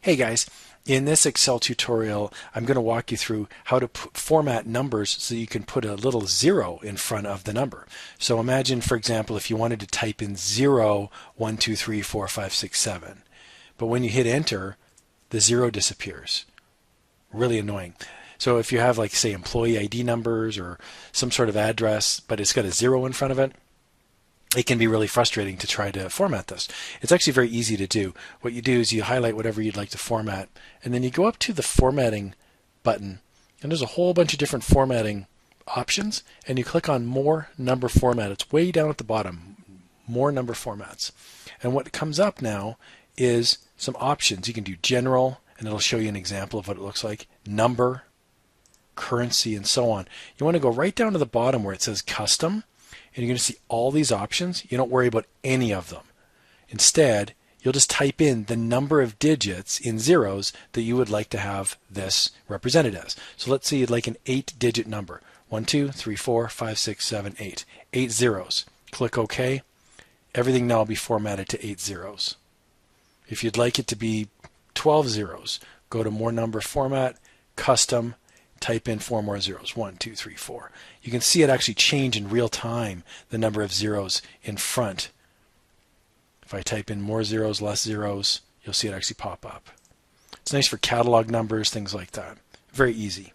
Hey guys, in this Excel tutorial, I'm going to walk you through how to format numbers so you can put a little zero in front of the number. So imagine, for example, if you wanted to type in 0, 1, 2, 3, 4, 5, 6, 7. But when you hit enter, the zero disappears. Really annoying. So if you have, like, say, employee ID numbers or some sort of address, but it's got a zero in front of it, it can be really frustrating to try to format this. It's actually very easy to do. What you do is you highlight whatever you'd like to format, and then you go up to the formatting button, and there's a whole bunch of different formatting options, and you click on more number format. It's way down at the bottom, more number formats. And what comes up now is some options. You can do general, and it'll show you an example of what it looks like, number, currency, and so on. You want to go right down to the bottom where it says custom, and you're going to see all these options. You don't worry about any of them. Instead, you'll just type in the number of digits in zeros that you would like to have this represented as. So let's say you'd like an 8-digit number. 1, 2, 3, 4, 5, 6, 7, 8. 8 zeros. Click OK. Everything now will be formatted to 8 zeros. If you'd like it to be 12 zeros, go to more number format, custom, type in 4 more zeros, 1, 2, 3, 4. You can see it actually change in real time, the number of zeros in front. If I type in more zeros, less zeros, you'll see it actually pop up. It's nice for catalog numbers, things like that. Very easy.